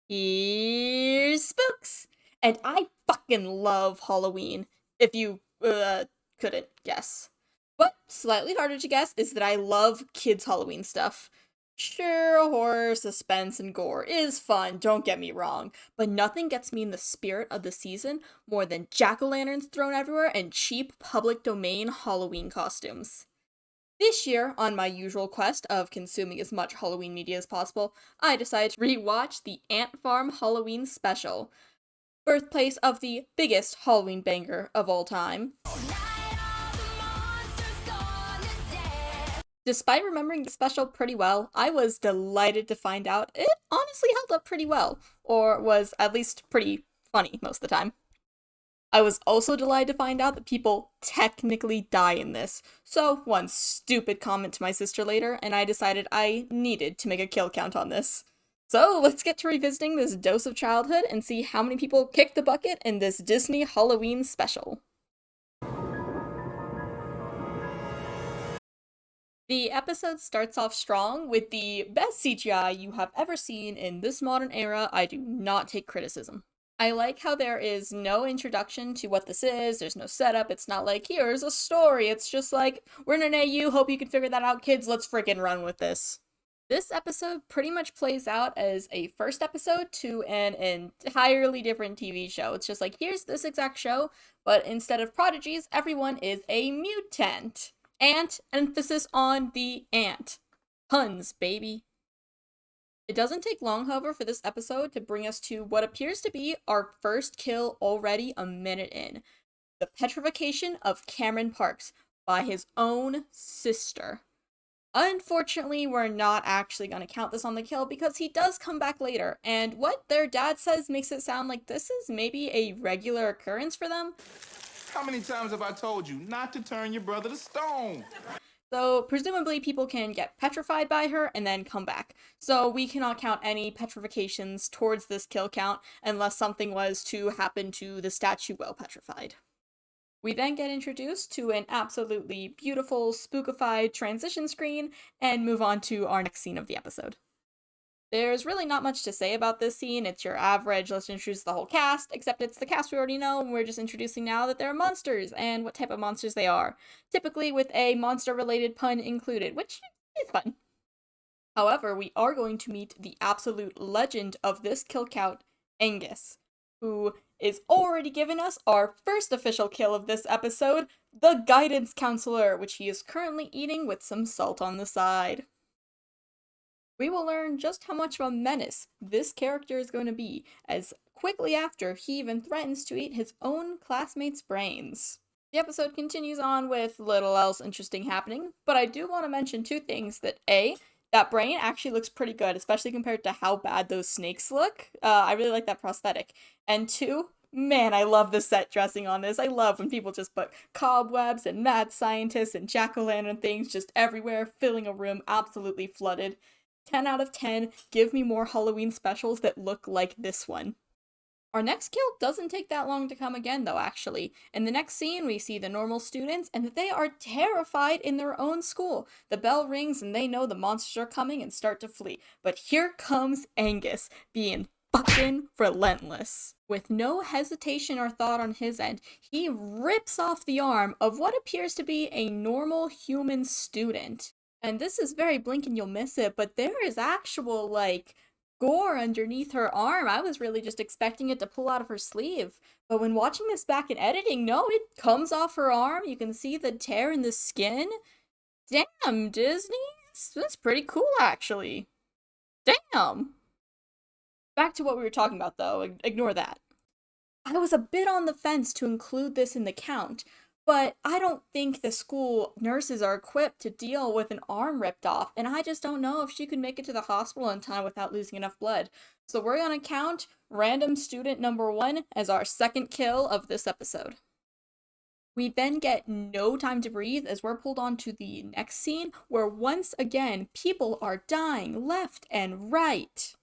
Here's Spooks! And I fucking love Halloween, if you, couldn't guess. What slightly harder to guess is that I love kids' Halloween stuff. Sure, horror, suspense, and gore is fun, don't get me wrong, but nothing gets me in the spirit of the season more than jack-o'-lanterns thrown everywhere and cheap public domain Halloween costumes. This year, on my usual quest of consuming as much Halloween media as possible, I decided to rewatch the A.N.T Farm Halloween special, birthplace of the biggest Halloween banger of all time. Despite remembering the special pretty well, I was delighted to find out it honestly held up pretty well, or was at least pretty funny most of the time. I was also delighted to find out that people technically die in this. So, one stupid comment to my sister later, and I decided I needed to make a kill count on this. So, let's get to revisiting this dose of childhood and see how many people kicked the bucket in this Disney Halloween special. The episode starts off strong with the best CGI you have ever seen in this modern era. I do not take criticism. I like how there is no introduction to what this is, there's no setup, it's not like, here's a story, it's just like, we're in an AU, hope you can figure that out, kids, let's freaking run with this. This episode pretty much plays out as a first episode to an entirely different TV show. It's just like, here's this exact show, but instead of prodigies, everyone is a mutant. Ant, emphasis on the ant. Puns, baby. It doesn't take long, however, for this episode to bring us to what appears to be our first kill already a minute in. The petrification of Cameron Parks by his own sister. Unfortunately, we're not actually going to count this on the kill because he does come back later, and what their dad says makes it sound like this is maybe a regular occurrence for them. How many times have I told you not to turn your brother to stone? So, presumably, people can get petrified by her and then come back. So, we cannot count any petrifications towards this kill count unless something was to happen to the statue while petrified. We then get introduced to an absolutely beautiful, spookified transition screen and move on to our next scene of the episode. There's really not much to say about this scene. It's your average, let's introduce the whole cast, except it's the cast we already know, and we're just introducing now that they're monsters and what type of monsters they are. Typically with a monster-related pun included, which is fun. However, we are going to meet the absolute legend of this kill count, Angus, who is already giving us our first official kill of this episode, the guidance counselor, which he is currently eating with some salt on the side. We will learn just how much of a menace this character is going to be, as quickly after he even threatens to eat his own classmates' brains. The episode continues on with little else interesting happening, but I do want to mention two things that A, that brain actually looks pretty good, especially compared to how bad those snakes look. I really like that prosthetic. And two, man, I love the set dressing on this. I love when people just put cobwebs and mad scientists and jack-o'-lantern things just everywhere, filling a room absolutely flooded. 10 out of 10, give me more Halloween specials that look like this one. Our next kill doesn't take that long to come again, though, actually. In the next scene, we see the normal students, and they are terrified in their own school. The bell rings, and they know the monsters are coming and start to flee. But here comes Angus, being fucking relentless. With no hesitation or thought on his end, he rips off the arm of what appears to be a normal human student. And this is very blink and you'll miss it, but there is actual, like, gore underneath her arm. I was really just expecting it to pull out of her sleeve. But when watching this back in editing, no, it comes off her arm. You can see the tear in the skin. Damn, Disney. That's pretty cool, actually. Damn. Back to what we were talking about, though. Ignore that. I was a bit on the fence to include this in the count, but I don't think the school nurses are equipped to deal with an arm ripped off, and I just don't know if she could make it to the hospital in time without losing enough blood. So we're gonna count random student number 1 as our second kill of this episode. We then get no time to breathe as we're pulled on to the next scene, where once again people are dying left and right.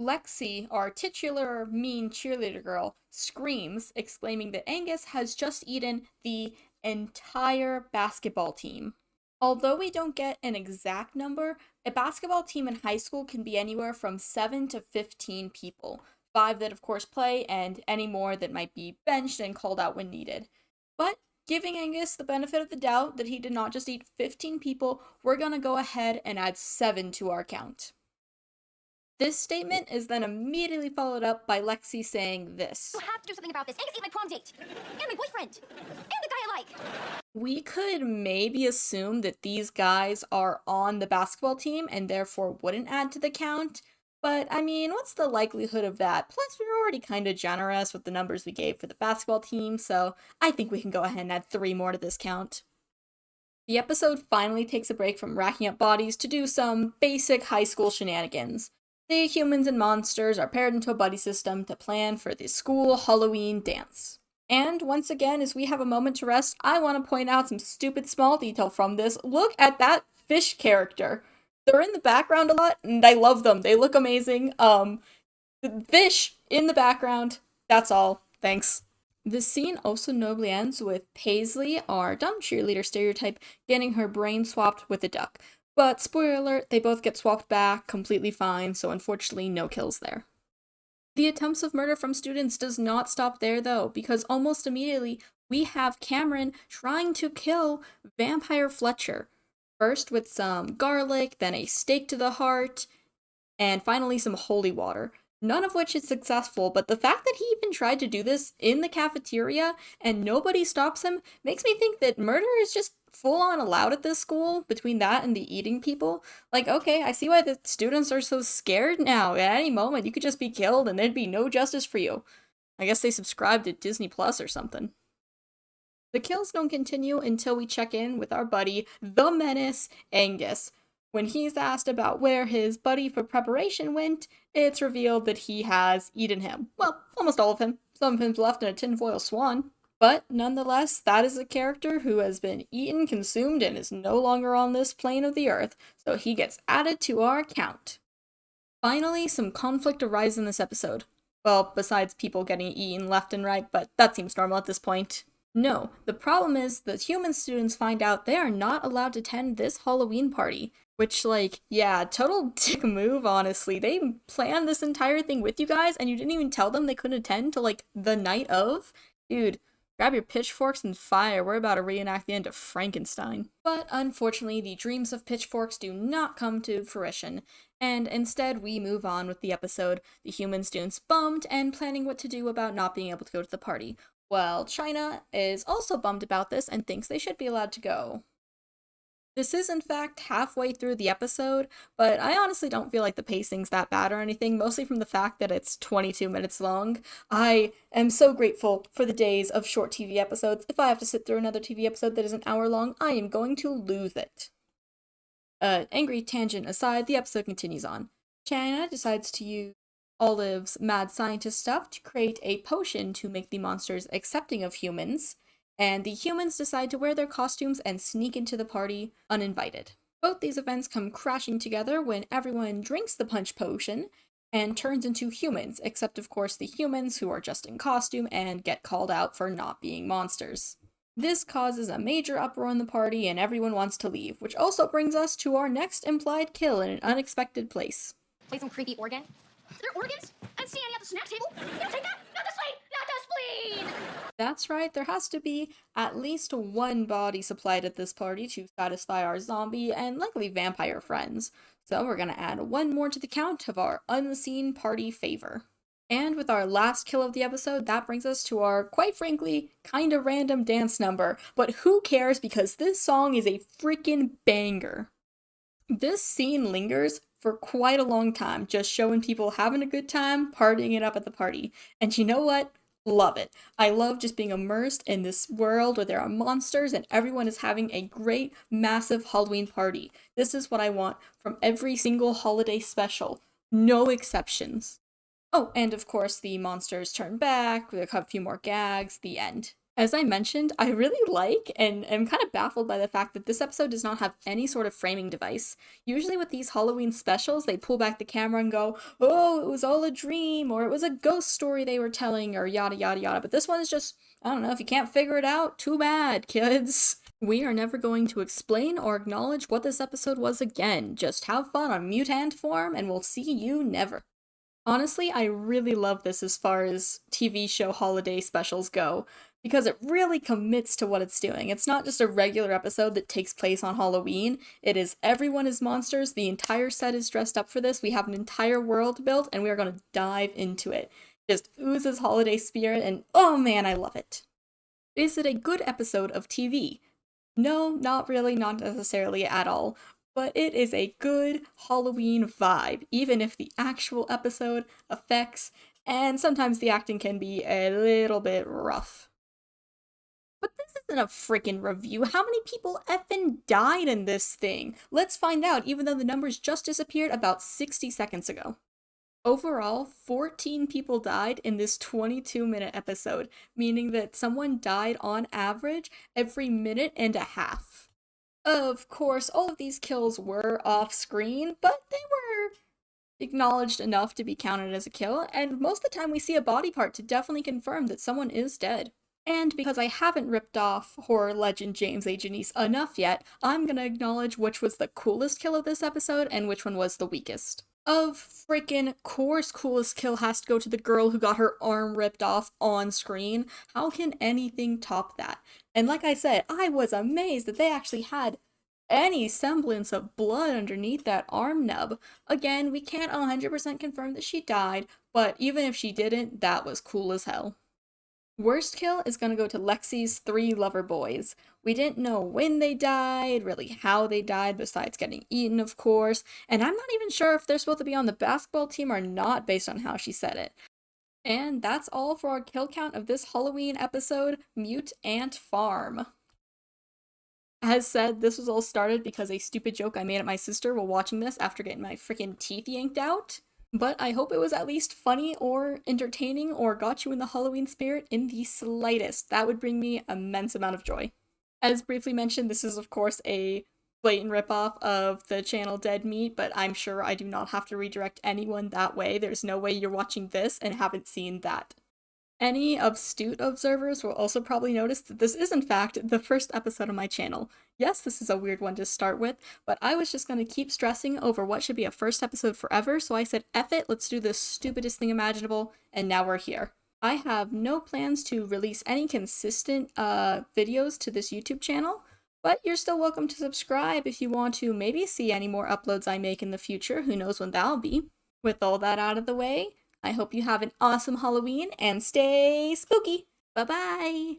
Lexi, our titular mean cheerleader girl, screams, exclaiming that Angus has just eaten the entire basketball team. Although we don't get an exact number, A basketball team in high school can be anywhere from 7 to 15 people, 5 that of course play, and any more that might be benched and called out when needed. But giving Angus the benefit of the doubt that he did not just eat 15 people, we're gonna go ahead and add 7 to our count. This statement is then immediately followed up by Lexi saying this. You have to do something about this. Angus ate my prom date, and my boyfriend, and the guy I like. We could maybe assume that these guys are on the basketball team and therefore wouldn't add to the count, but I mean, what's the likelihood of that? Plus, we were already kind of generous with the numbers we gave for the basketball team, so I think we can go ahead and add 3 more to this count. The episode finally takes a break from racking up bodies to do some basic high school shenanigans. The humans and monsters are paired into a buddy system to plan for the school Halloween dance. And once again, as we have a moment to rest, I want to point out some stupid small detail from this. Look at that fish character. They're in the background a lot, and I love them. They look amazing. The fish in the background. That's all. Thanks. The scene also nobly ends with Paisley, our dumb cheerleader stereotype, getting her brain swapped with a duck. But spoiler alert, they both get swapped back completely fine, so unfortunately no kills there. The attempts of murder from students does not stop there though, because almost immediately we have Cameron trying to kill Vampire Fletcher. First with some garlic, then a stake to the heart, and finally some holy water. None of which is successful, but the fact that he even tried to do this in the cafeteria and nobody stops him makes me think that murder is just full on allowed at this school between that and the eating people. Like, okay, I see why the students are so scared now. At any moment, you could just be killed and there'd be no justice for you. I guess they subscribe to Disney Plus or something. The kills don't continue until we check in with our buddy, the menace, Angus. When he's asked about where his buddy for preparation went, it's revealed that he has eaten him. Well, almost all of him. Some of him's left in a tinfoil swan. But nonetheless, that is a character who has been eaten, consumed, and is no longer on this plane of the earth, so he gets added to our count. Finally, some conflict arises in this episode. Well, besides people getting eaten left and right, but that seems normal at this point. No, the problem is that human students find out they are not allowed to attend this Halloween party. Which, like, yeah, total dick move, honestly. They planned this entire thing with you guys, and you didn't even tell them they couldn't attend till, like, the night of? Dude, grab your pitchforks and fire. We're about to reenact the end of Frankenstein. But unfortunately, the dreams of pitchforks do not come to fruition, and instead we move on with the episode, the human students bummed and planning what to do about not being able to go to the party. Well, China is also bummed about this and thinks they should be allowed to go. This is, in fact, halfway through the episode, but I honestly don't feel like the pacing's that bad or anything, mostly from the fact that it's 22 minutes long. I am so grateful for the days of short TV episodes. If I have to sit through another TV episode that is an hour long, I am going to lose it. Angry tangent aside, the episode continues on. China decides to use Olive's mad scientist stuff to create a potion to make the monsters accepting of humans, and the humans decide to wear their costumes and sneak into the party uninvited. Both these events come crashing together when everyone drinks the punch potion and turns into humans, except of course the humans who are just in costume and get called out for not being monsters. This causes a major uproar in the party and everyone wants to leave, which also brings us to our next implied kill in an unexpected place. Play some creepy organ. There are organs and standing at the snack table. You don't take that. Not the spleen. Not the spleen. That's right, there has to be at least one body supplied at this party to satisfy our zombie and likely vampire friends. So we're gonna add one more to the count of our unseen party favor. And with our last kill of the episode, that brings us to our, quite frankly, kinda random dance number. But who cares because this song is a freaking banger. This scene lingers for quite a long time, just showing people having a good time, partying it up at the party. And you know what? Love it. I love just being immersed in this world where there are monsters and everyone is having a great, massive Halloween party. This is what I want from every single holiday special. No exceptions. Oh, and of course the monsters turn back, we have a few more gags, the end. As I mentioned, I really like and am kind of baffled by the fact that this episode does not have any sort of framing device. Usually with these Halloween specials, they pull back the camera and go, oh, it was all a dream, or it was a ghost story they were telling, or yada yada yada. But this one is just, I don't know, if you can't figure it out, too bad, kids. We are never going to explain or acknowledge what this episode was again. Just have fun on M.U.T.A.N.T Farm, and we'll see you never. Honestly, I really love this as far as TV show holiday specials go, because it really commits to what it's doing. It's not just a regular episode that takes place on Halloween, it is everyone is monsters, the entire set is dressed up for this, we have an entire world built, and we are going to dive into it. Just oozes holiday spirit, and oh man, I love it. Is it a good episode of TV? No, not really, not necessarily at all. But it is a good Halloween vibe, even if the actual episode, effects, and sometimes the acting can be a little bit rough. But this isn't a freaking review. How many people effing died in this thing? Let's find out, even though the numbers just disappeared about 60 seconds ago. Overall, 14 people died in this 22-minute episode, meaning that someone died on average every minute and a half. Of course, all of these kills were off screen, but they were acknowledged enough to be counted as a kill, and most of the time we see a body part to definitely confirm that someone is dead. And because I haven't ripped off horror legend James A. Janice enough yet, I'm gonna acknowledge which was the coolest kill of this episode and which one was the weakest. Of freaking course, coolest kill has to go to the girl who got her arm ripped off on screen. How can anything top that? And like I said, I was amazed that they actually had any semblance of blood underneath that arm nub. Again, we can't 100% confirm that she died, but even if she didn't, that was cool as hell. Worst kill is gonna go to Lexi's 3 lover boys. We didn't know when they died, really how they died, besides getting eaten, of course, and I'm not even sure if they're supposed to be on the basketball team or not based on how she said it. And that's all for our kill count of this Halloween episode, M.U.T.A.N.T Farm. As said, this was all started because a stupid joke I made at my sister while watching this after getting my freaking teeth yanked out. But I hope it was at least funny or entertaining or got you in the Halloween spirit in the slightest. That would bring me immense amount of joy. As briefly mentioned, this is of course a blatant ripoff of the channel Dead Meat, but I'm sure I do not have to redirect anyone that way. There's no way you're watching this and haven't seen that. Any astute observers will also probably notice that this is in fact the first episode on my channel. Yes, this is a weird one to start with, but I was just going to keep stressing over what should be a first episode forever, so I said, F it, let's do the stupidest thing imaginable, and now we're here. I have no plans to release any consistent videos to this YouTube channel, but you're still welcome to subscribe if you want to maybe see any more uploads I make in the future, who knows when that'll be. With all that out of the way, I hope you have an awesome Halloween and stay spooky. Bye-bye!